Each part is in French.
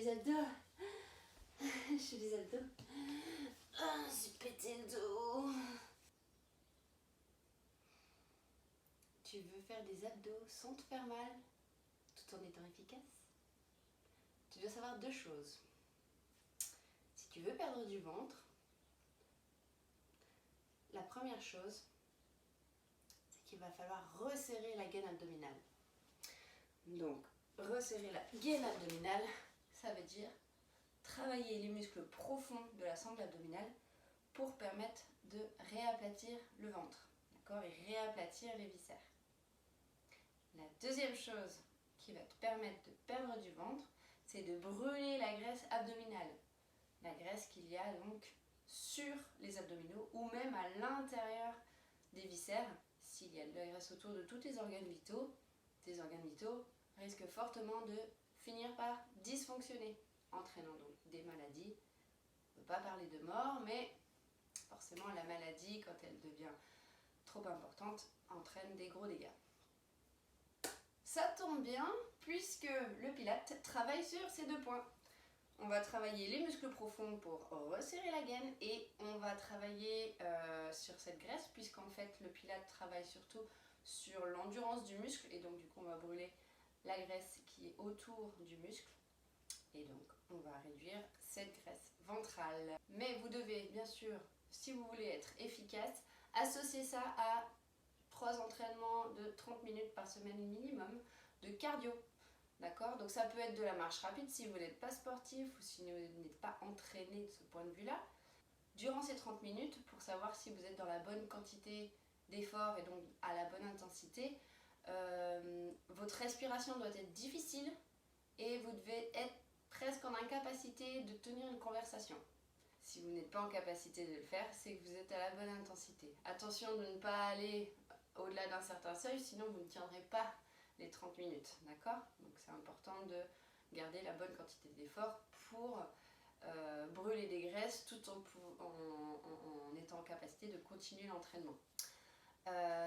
les abdos. Je fais les abdos. Ah, j'ai pété le dos. Tu veux faire des abdos sans te faire mal, tout en étant efficace? Tu dois savoir deux choses. Si tu veux perdre du ventre, la première chose, c'est qu'il va falloir resserrer la gaine abdominale. Donc, resserrer la gaine abdominale, ça veut dire travailler les muscles profonds de la sangle abdominale pour permettre de réaplatir le ventre, d'accord, et réaplatir les viscères. La deuxième chose qui va te permettre de perdre du ventre, c'est de brûler la graisse abdominale. La graisse qu'il y a donc sur les abdominaux ou même à l'intérieur des viscères. S'il y a de la graisse autour de tous tes organes vitaux risquent fortement de finir par dysfonctionner, entraînant donc des maladies. On ne peut pas parler de mort, mais forcément la maladie, quand elle devient trop importante, entraîne des gros dégâts. Ça tombe bien, puisque le Pilate travaille sur ces deux points. On va travailler les muscles profonds pour resserrer la gaine et on va travailler sur cette graisse, puisqu'en fait le Pilate travaille surtout sur l'endurance du muscle et donc du coup on va brûler la graisse qui est autour du muscle et donc on va réduire cette graisse ventrale. Mais vous devez bien sûr, si vous voulez être efficace, associer ça à 3 entraînements de 30 minutes par semaine minimum de cardio. D'accord? Donc ça peut être de la marche rapide si vous n'êtes pas sportif ou si vous n'êtes pas entraîné de ce point de vue-là. Durant ces 30 minutes, pour savoir si vous êtes dans la bonne quantité d'effort et donc à la bonne intensité, votre respiration doit être difficile et vous devez être presque en incapacité de tenir une conversation. Si vous n'êtes pas en capacité de le faire, c'est que vous êtes à la bonne intensité. Attention de ne pas aller au-delà d'un certain seuil, sinon vous ne tiendrez pas les 30 minutes, d'accord? Donc c'est important de garder la bonne quantité d'effort pour brûler des graisses tout en étant en capacité de continuer l'entraînement.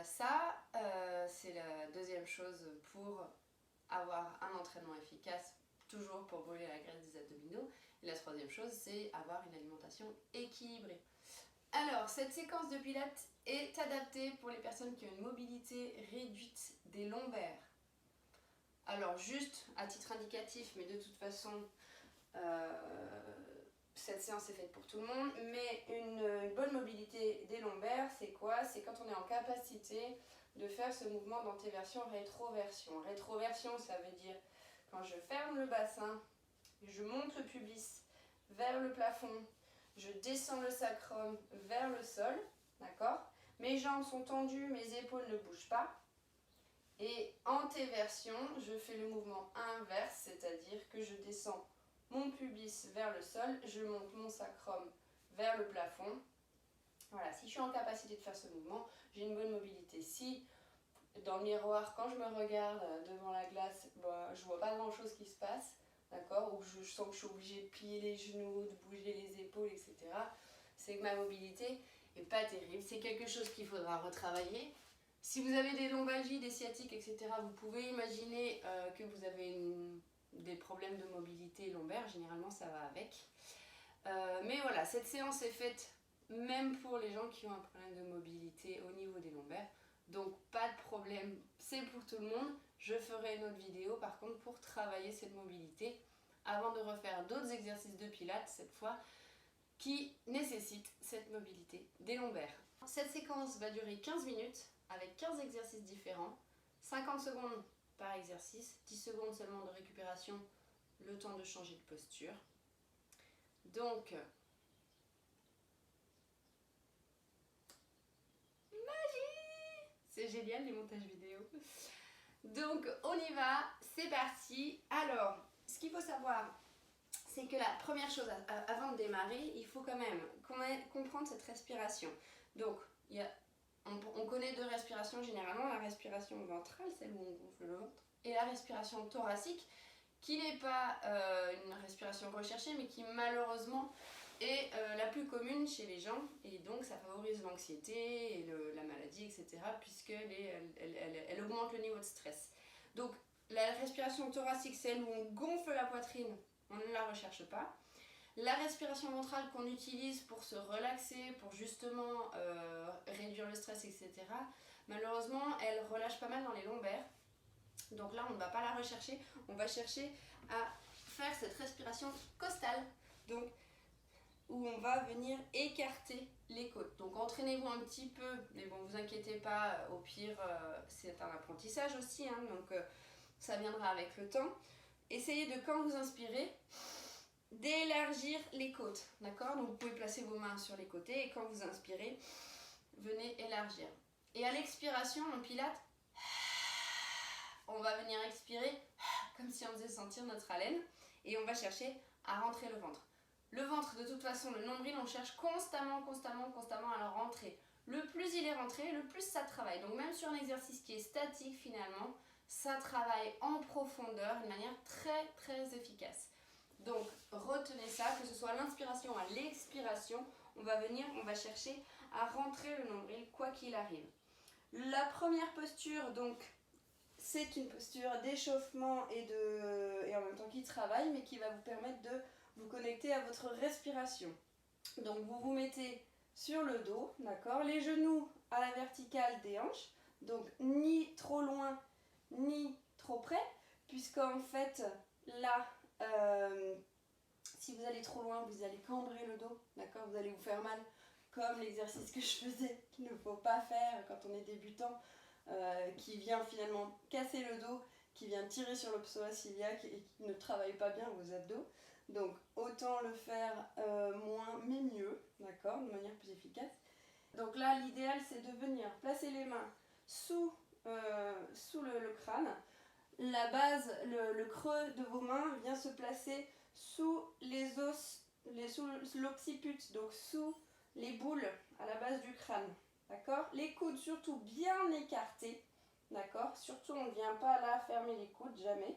C'est la deuxième chose pour avoir un entraînement efficace, toujours pour brûler la graisse des abdominaux. Et la troisième chose, c'est avoir une alimentation équilibrée. Alors, cette séquence de Pilates est adaptée pour les personnes qui ont une mobilité réduite des lombaires. Alors, juste à titre indicatif, mais de toute façon, cette séance est faite pour tout le monde, mais une bonne mobilité des lombaires, c'est quoi? C'est quand on est en capacité de faire ce mouvement d'antéversion-rétroversion. Rétroversion, ça veut dire quand je ferme le bassin, je monte le pubis vers le plafond, je descends le sacrum vers le sol, d'accord? Mes jambes sont tendues, mes épaules ne bougent pas. Et antéversion, je fais le mouvement inverse, c'est-à-dire que je descends mon pubis vers le sol, je monte mon sacrum vers le plafond. Voilà, si je suis en capacité de faire ce mouvement, j'ai une bonne mobilité. Si dans le miroir, quand je me regarde devant la glace, je vois pas grand-chose qui se passe, d'accord, ou je sens que je suis obligée de plier les genoux, de bouger les épaules, etc., c'est que ma mobilité est pas terrible. C'est quelque chose qu'il faudra retravailler. Si vous avez des lombalgies, des sciatiques, etc., vous pouvez imaginer que vous avez des problèmes de mobilité lombaire. Généralement, ça va avec. Mais voilà, cette séance est faite même pour les gens qui ont un problème de mobilité au niveau des lombaires. Donc, pas de problème, c'est pour tout le monde. Je ferai une autre vidéo, par contre, pour travailler cette mobilité avant de refaire d'autres exercices de pilates, cette fois, qui nécessitent cette mobilité des lombaires. Cette séquence va durer 15 minutes avec 15 exercices différents, 50 secondes par exercice, 10 secondes seulement de récupération, le temps de changer de posture. Donc, magie! C'est génial les montages vidéo. Donc, on y va, c'est parti. Alors, ce qu'il faut savoir, c'est que la première chose, avant de démarrer, il faut quand même comprendre cette respiration. Donc, on connaît deux respirations généralement, la respiration ventrale, celle où on gonfle le ventre, et la respiration thoracique, qui n'est pas une respiration recherchée, mais qui malheureusement est la plus commune chez les gens, et donc ça favorise l'anxiété et la maladie, etc., puisqu'elle augmente le niveau de stress. Donc, la respiration thoracique, c'est celle où on gonfle la poitrine on ne la recherche pas. La respiration ventrale qu'on utilise pour se relaxer, pour justement réduire le stress, etc. Malheureusement, elle relâche pas mal dans les lombaires. Donc là, on ne va pas la rechercher. On va chercher à faire cette respiration costale. Donc, où on va venir écarter les côtes. Donc entraînez-vous un petit peu, mais bon, vous inquiétez pas, au pire, c'est un apprentissage aussi, hein, donc ça viendra avec le temps. Essayez de, quand vous inspirez, d'élargir les côtes, d'accord? Donc vous pouvez placer vos mains sur les côtés et quand vous inspirez, venez élargir. Et à l'expiration, en pilates, on va venir expirer comme si on faisait sentir notre haleine et on va chercher à rentrer le ventre. Le ventre, de toute façon, le nombril, on cherche constamment à le rentrer. Le plus il est rentré, le plus ça travaille. Donc même sur un exercice qui est statique, finalement, ça travaille en profondeur d'une manière très efficace. Donc retenez ça, que ce soit à l'inspiration, à l'expiration, on va chercher à rentrer le nombril quoi qu'il arrive. La première posture, donc, c'est une posture d'échauffement et en même temps qui travaille, mais qui va vous permettre de vous connectez à votre respiration. Donc vous vous mettez sur le dos, d'accord? Les genoux à la verticale des hanches, donc ni trop loin ni trop près, puisqu'en fait là, si vous allez trop loin, vous allez cambrer le dos, d'accord? Vous allez vous faire mal, comme l'exercice que je faisais, qu'il ne faut pas faire quand on est débutant, qui vient finalement casser le dos, qui vient tirer sur le psoas iliaque et qui ne travaille pas bien vos abdos. Donc autant le faire moins mais mieux, d'accord, de manière plus efficace. Donc là l'idéal c'est de venir placer les mains sous le crâne. La base, le creux de vos mains vient se placer sous les os, sous l'occiput, donc sous les boules à la base du crâne. D'accord? Les coudes surtout bien écartés. D'accord? Surtout on ne vient pas là fermer les coudes, jamais.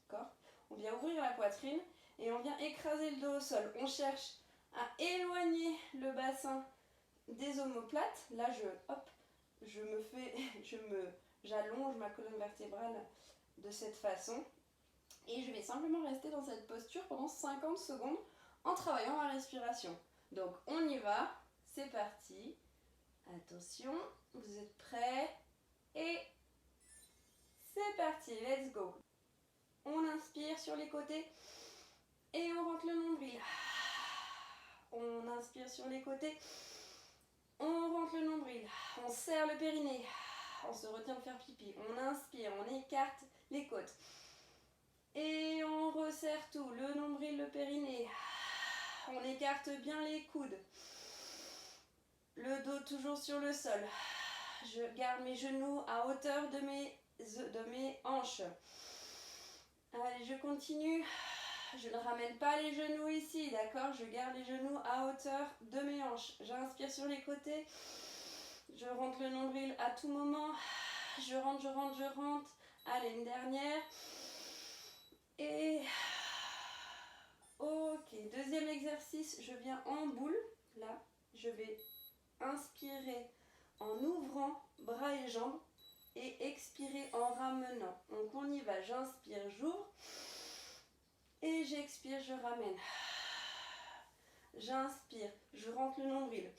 D'accord? On vient ouvrir la poitrine et on vient écraser le dos au sol. On cherche à éloigner le bassin des omoplates. Là, j'allonge ma colonne vertébrale de cette façon. Et je vais simplement rester dans cette posture pendant 50 secondes en travaillant ma respiration. Donc, on y va. C'est parti. Attention, vous êtes prêts? Et c'est parti, let's go. On inspire sur les côtés. Et on rentre le nombril. On inspire sur les côtés. On rentre le nombril. On serre le périnée. On se retient de faire pipi. On inspire, on écarte les côtes. Et on resserre tout. Le nombril, le périnée. On écarte bien les coudes. Le dos toujours sur le sol. Je garde mes genoux à hauteur de mes hanches. Allez, je continue. Je ne ramène pas les genoux ici, d'accord? Je garde les genoux à hauteur de mes hanches. J'inspire sur les côtés. Je rentre le nombril à tout moment. Je rentre. Allez, une dernière. Et... ok, deuxième exercice. Je viens en boule. Là, je vais inspirer en ouvrant bras et jambes. Et expirer en ramenant. Donc on y va. J'inspire, j'ouvre. Et j'expire, je ramène. J'inspire, je rentre le nombril.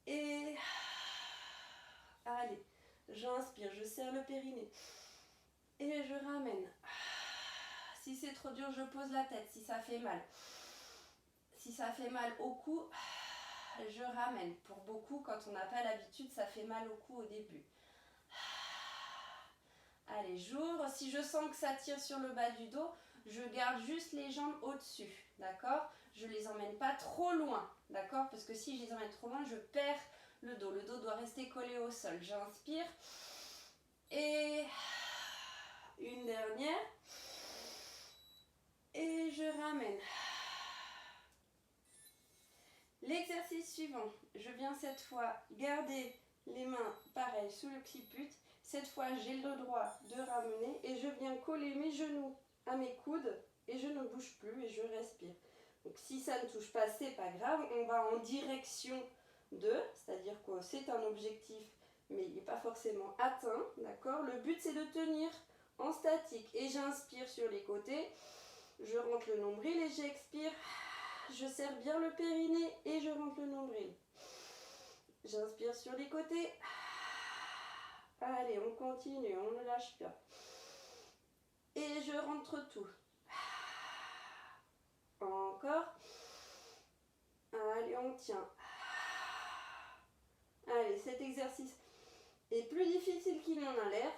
Et allez, j'inspire, je serre le périnée. Et je ramène. Si c'est trop dur, je pose la tête, si ça fait mal. Si ça fait mal au cou, je ramène. Pour beaucoup, quand on n'a pas l'habitude, ça fait mal au cou au début. Allez, j'ouvre. Si je sens que ça tire sur le bas du dos, je garde juste les jambes au-dessus, d'accord? Je ne les emmène pas trop loin, d'accord? Parce que si je les emmène trop loin, je perds le dos. Le dos doit rester collé au sol. J'inspire. Et une dernière. Et je ramène. L'exercice suivant. Je viens cette fois garder les mains, pareil, sous le cliput. Cette fois, j'ai le droit de ramener et je viens coller mes genoux à mes coudes et je ne bouge plus et je respire. Donc si ça ne touche pas, c'est pas grave. On va en direction de, c'est-à-dire que c'est un objectif, mais il n'est pas forcément atteint, d'accord? Le but, c'est de tenir en statique et j'inspire sur les côtés Je rentre le nombril et j'expire. Je serre bien le périnée et je rentre le nombril. J'inspire sur les côtés. Allez, on continue, on ne lâche pas. Et je rentre tout. Encore. Allez, on tient. Allez, cet exercice est plus difficile qu'il n'en a l'air.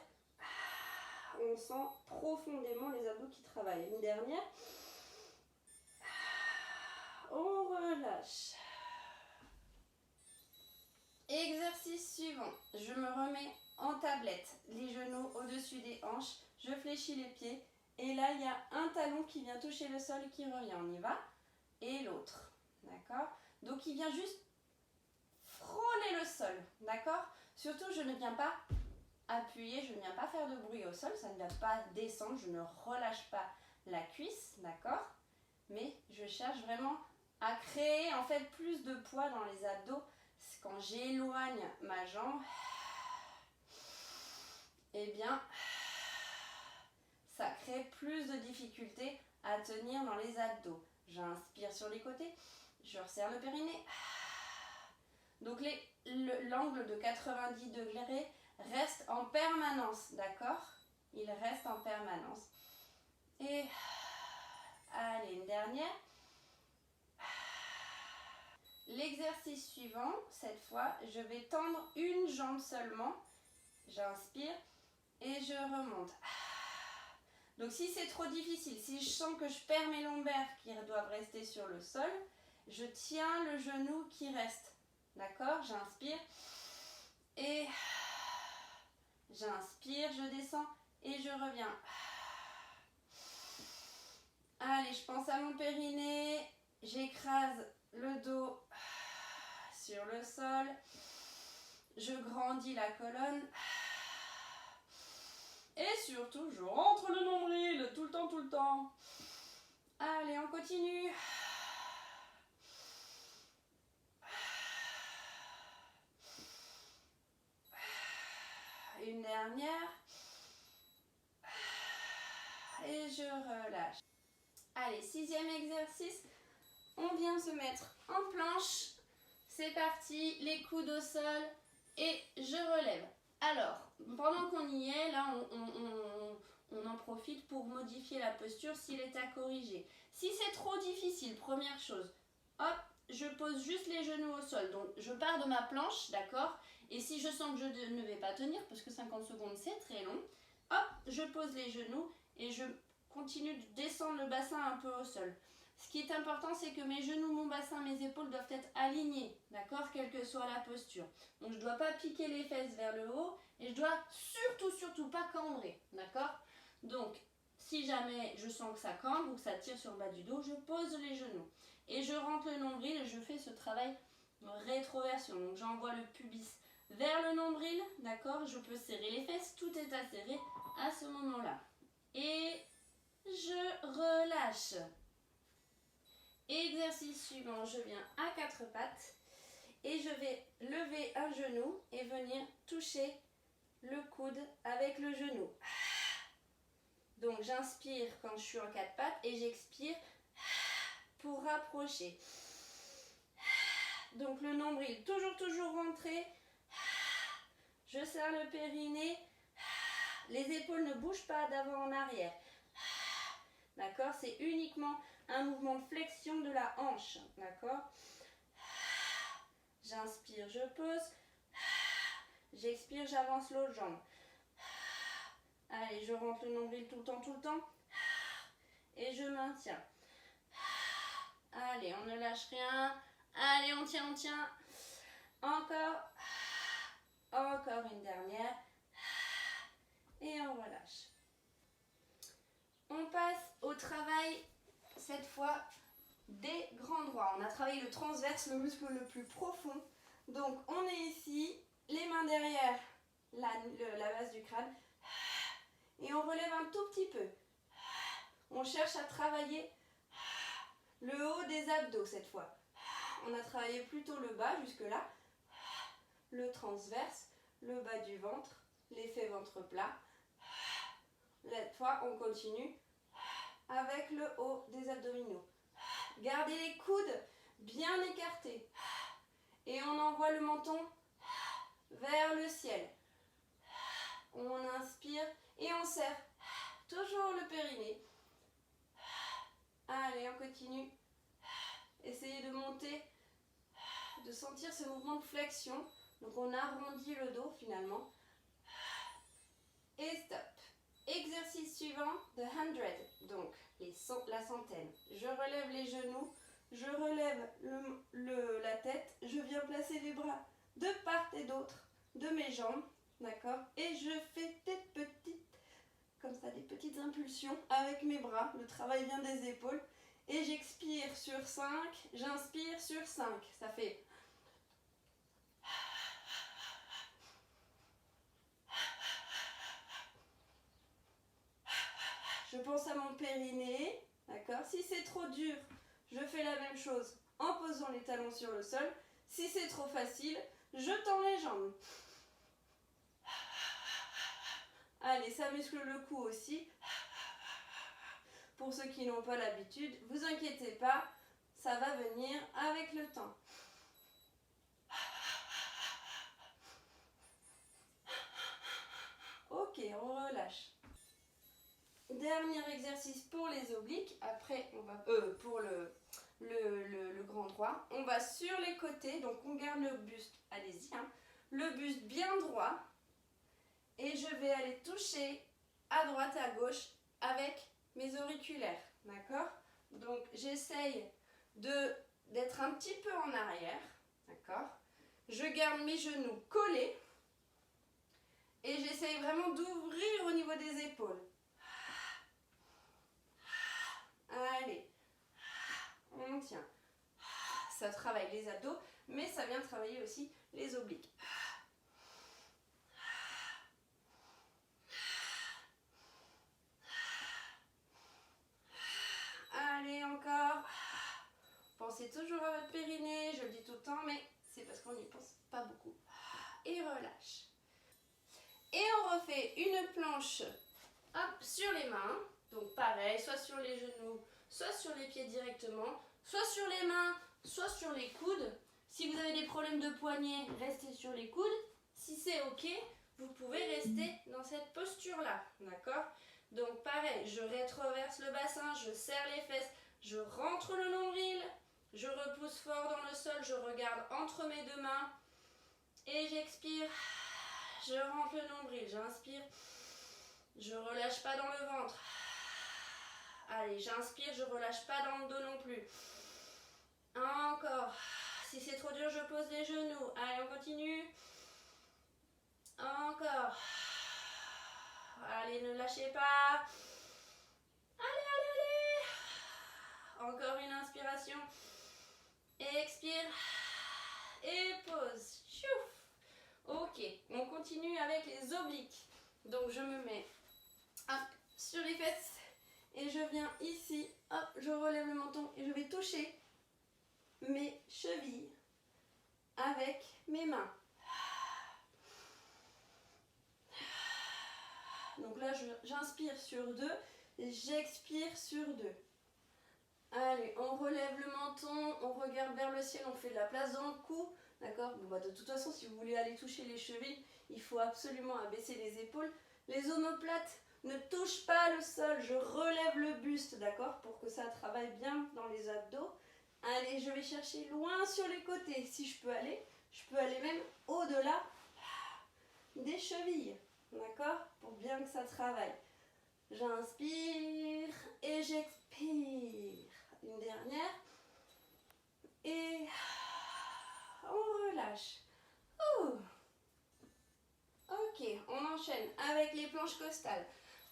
On sent profondément les abdos qui travaillent. Une dernière. On relâche. Exercice suivant. Je me remets en tablette. Les genoux au-dessus des hanches. Je fléchis les pieds. Et là, il y a un talon qui vient toucher le sol et qui revient. On y va. Et l'autre. D'accord? Donc, il vient juste frôler le sol. D'accord? Surtout, je ne viens pas appuyer, je ne viens pas faire de bruit au sol. Ça ne vient pas descendre. Je ne relâche pas la cuisse. D'accord? Mais je cherche vraiment à créer en fait plus de poids dans les abdos. Quand j'éloigne ma jambe, eh bien, ça crée plus de difficultés à tenir dans les abdos. J'inspire sur les côtés, je resserre le périnée. Donc l'angle de 90 degrés reste en permanence, d'accord? Il reste en permanence. Et allez, une dernière. L'exercice suivant, cette fois, je vais tendre une jambe seulement. J'inspire et je remonte. Donc si c'est trop difficile, si je sens que je perds mes lombaires qui doivent rester sur le sol, je tiens le genou qui reste. D'accord? J'inspire et j'inspire, je descends et je reviens. Allez, je pense à mon périnée, j'écrase le dos sur le sol, je grandis la colonne et surtout je rentre le nombril tout le temps, tout le temps. Allez, on continue. Une dernière. Et je relâche. Allez, 6e exercice. On vient se mettre en planche. C'est parti, les coudes au sol et je relève. Alors, pendant qu'on y est, là, on en profite pour modifier la posture s'il est à corriger. Si c'est trop difficile, première chose, hop, je pose juste les genoux au sol. Donc, je pars de ma planche, d'accord? Et si je sens que je ne vais pas tenir, parce que 50 secondes, c'est très long, hop, je pose les genoux et je continue de descendre le bassin un peu au sol. Ce qui est important, c'est que mes genoux, mon bassin, mes épaules doivent être alignés, d'accord, quelle que soit la posture. Donc, je ne dois pas piquer les fesses vers le haut et je dois surtout pas cambrer, d'accord? Donc, si jamais je sens que ça cambre ou que ça tire sur le bas du dos, je pose les genoux et je rentre le nombril et je fais ce travail de rétroversion. Donc, j'envoie le pubis vers le nombril, d'accord? Je peux serrer les fesses, tout est à serrer à ce moment-là. Et je relâche. Exercice suivant, je viens à 4 pattes et je vais lever un genou et venir toucher le coude avec le genou. Donc j'inspire quand je suis en 4 pattes et j'expire pour rapprocher. Donc le nombril toujours rentré. Je serre le périnée. Les épaules ne bougent pas d'avant en arrière. D'accord? C'est uniquement un mouvement de flexion de la hanche. D'accord? J'inspire, je pose. J'expire, j'avance l'autre jambe. Allez, je rentre le nombril tout le temps. Et je maintiens. Allez, on ne lâche rien. Allez, on tient. Encore une dernière. Et on relâche. On passe au travail, cette fois, des grands droits. On a travaillé le transverse, le muscle le plus profond. Donc, on est ici, les mains derrière la base du crâne. Et on relève un tout petit peu. On cherche à travailler le haut des abdos cette fois. On a travaillé plutôt le bas jusque-là. Le transverse, le bas du ventre, l'effet ventre plat. Cette fois, on continue avec le haut des abdominaux. Gardez les coudes bien écartés. Et on envoie le menton vers le ciel. On inspire et on serre toujours le périnée. Allez, on continue. Essayez de monter, de sentir ce mouvement de flexion. Donc on arrondit le dos finalement. Et stop. Exercice suivant, the 100. Donc la centaine. Je relève les genoux, je relève la tête, je viens placer les bras de part et d'autre de mes jambes, d'accord? Et je fais des petites impulsions avec mes bras. Le travail vient des épaules. Et j'expire sur 5, j'inspire sur 5. Ça fait... Je pense à mon périnée, d'accord? Si c'est trop dur, je fais la même chose en posant les talons sur le sol. Si c'est trop facile, je tends les jambes. Allez, ça muscle le cou aussi. Pour ceux qui n'ont pas l'habitude, vous inquiétez pas, ça va venir avec le temps. Ok, on relâche. Dernier exercice pour les obliques. Après, on va pour le grand droit. On va sur les côtés, donc on garde le buste. Allez-y, hein. Le buste bien droit. Et je vais aller toucher à droite et à gauche avec mes auriculaires, d'accord? Donc j'essaye d'être un petit peu en arrière, d'accord? Je garde mes genoux collés et j'essaye vraiment d'ouvrir au niveau des épaules. Allez, on tient. Ça travaille les abdos, mais ça vient travailler aussi les obliques. Allez, encore. Pensez toujours à votre périnée, je le dis tout le temps, mais c'est parce qu'on n'y pense pas beaucoup. Et relâche. Et on refait une planche sur les mains. Donc pareil, soit sur les genoux, soit sur les pieds directement, soit sur les mains, soit sur les coudes. Si vous avez des problèmes de poignet, restez sur les coudes. Si c'est ok, vous pouvez rester dans cette posture-là, d'accord? Donc pareil, je rétroverse le bassin, je serre les fesses, je rentre le nombril, je repousse fort dans le sol, je regarde entre mes deux mains et j'expire, je rentre le nombril, j'inspire, je relâche pas dans le ventre. Allez, j'inspire, je relâche pas dans le dos non plus. Encore. Si c'est trop dur, je pose les genoux. Allez, on continue. Encore. Allez, ne lâchez pas. Allez, allez, allez. Encore une inspiration. Expire. Et pause. Chouf. Ok, on continue avec les obliques. Donc, je me mets sur les fesses. Et je viens ici, hop, je relève le menton et je vais toucher mes chevilles avec mes mains. Donc là, j'inspire sur 2 et j'expire sur 2. Allez, on relève le menton, on regarde vers le ciel, on fait de la place dans le cou. D'accord? Bon, bah, de toute façon, si vous voulez aller toucher les chevilles, il faut absolument abaisser les épaules. Les omoplates ne touchent pas le sol, je relève le buste, d'accord? Pour que ça travaille bien dans les abdos. Allez, je vais chercher loin sur les côtés. Si je peux aller même au-delà des chevilles, d'accord? Pour bien que ça travaille. J'inspire et j'expire. Une dernière. Et on relâche. Ok, on enchaîne avec les planches costales.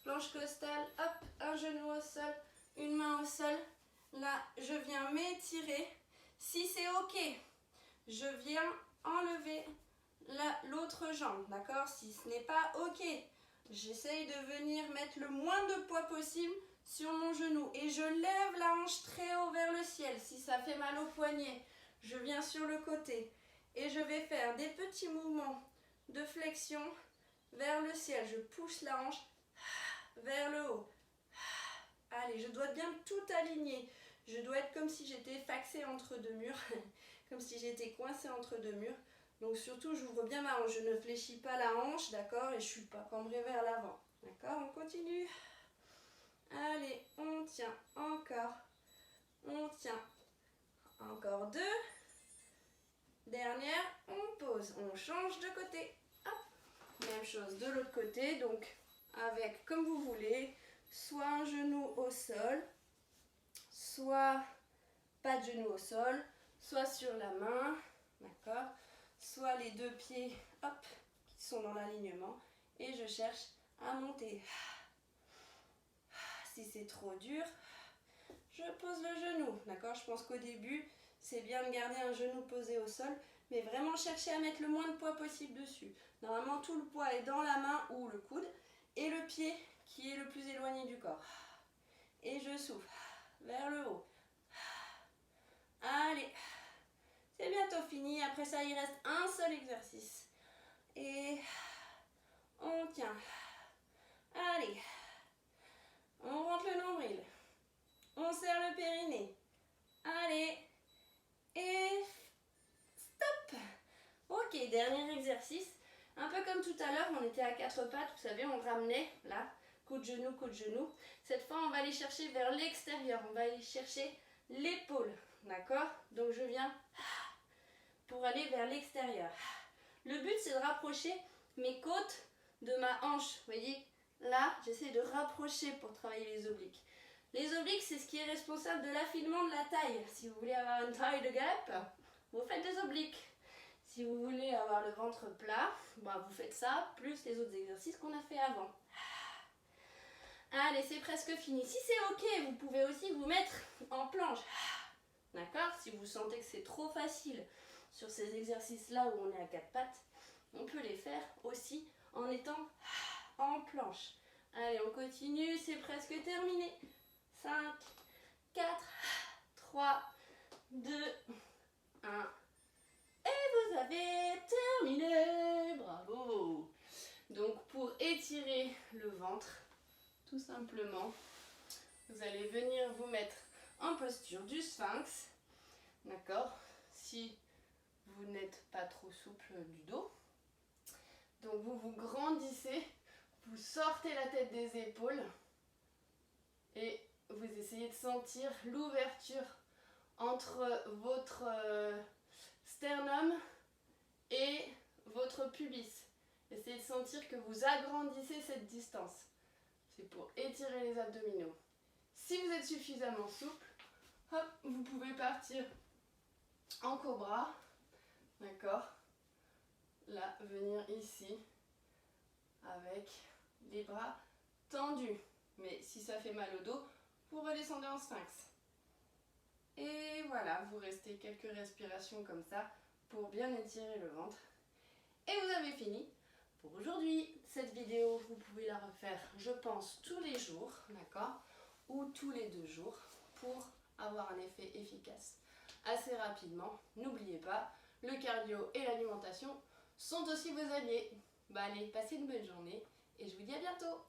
Planche costale, hop, un genou au sol, une main au sol. Là, je viens m'étirer. Si c'est ok, je viens enlever l'autre jambe, d'accord? Si ce n'est pas ok, j'essaye de venir mettre le moins de poids possible sur mon genou. Et je lève la hanche très haut vers le ciel. Si ça fait mal au poignet, je viens sur le côté. Et je vais faire des petits mouvements de flexion vers le ciel. Je pousse la hanche vers le haut. Allez, je dois bien tout aligner. Je dois être comme si j'étais faxée entre deux murs, comme si j'étais coincée entre deux murs. Donc surtout, j'ouvre bien ma hanche. Je ne fléchis pas la hanche, d'accord? Et je ne suis pas cambrée vers l'avant. D'accord? On continue. Allez, on tient encore. On tient. Encore 2. Dernière, on pose. On change de côté. Hop. Même chose de l'autre côté. Donc, avec comme vous voulez, soit un genou au sol, soit pas de genou au sol, soit sur la main, d'accord? Soit les deux pieds, hop, qui sont dans l'alignement. Et je cherche à monter. Si c'est trop dur, je pose le genou, d'accord? Je pense qu'au début, c'est bien de garder un genou posé au sol, mais vraiment chercher à mettre le moins de poids possible dessus. Normalement, tout le poids est dans la main ou le coude, et le pied qui est le plus éloigné du corps. Et je souffle vers le haut. Allez, c'est bientôt fini. Après ça, il reste un seul exercice. Et on tient. Allez, on rentre le nombril. On serre le périnée. Allez. Et stop. Ok, dernier exercice. Un peu comme tout à l'heure, on était à 4 pattes. Vous savez, on ramenait là. Coup de genou, coup de genou. Cette fois, on va aller chercher vers l'extérieur. On va aller chercher l'épaule. D'accord? Donc, je viens pour aller vers l'extérieur. Le but, c'est de rapprocher mes côtes de ma hanche. Vous voyez, là, j'essaie de rapprocher pour travailler les obliques. Les obliques, c'est ce qui est responsable de l'affinement de la taille. Si vous voulez avoir une taille de guêpe, vous faites des obliques. Si vous voulez avoir le ventre plat, vous faites ça, plus les autres exercices qu'on a fait avant. Allez, c'est presque fini. Si c'est ok, vous pouvez aussi vous mettre en planche. D'accord? Si vous sentez que c'est trop facile sur ces exercices-là où on est à 4 pattes, on peut les faire aussi en étant en planche. Allez, on continue, c'est presque terminé. 5, 4, 3, 2, 1. Et vous avez terminé. Bravo. Donc, pour étirer le ventre, tout simplement, vous allez venir vous mettre en posture du sphinx. D'accord? Si vous n'êtes pas trop souple du dos. Donc, vous vous grandissez, vous sortez la tête des épaules et vous essayez de sentir l'ouverture entre votre sternum et votre pubis. Essayez de sentir que vous agrandissez cette distance. C'est pour étirer les abdominaux. Si vous êtes suffisamment souple, hop, vous pouvez partir en cobra. D'accord? Là, venir ici avec les bras tendus. Mais si ça fait mal au dos, vous redescendez en sphinx. Et voilà, vous restez quelques respirations comme ça pour bien étirer le ventre. Et vous avez fini pour aujourd'hui. Cette vidéo, vous pouvez la refaire, je pense, tous les jours, d'accord? Ou tous les 2 jours pour avoir un effet efficace assez rapidement. N'oubliez pas, le cardio et l'alimentation sont aussi vos alliés. Allez, passez une bonne journée et je vous dis à bientôt.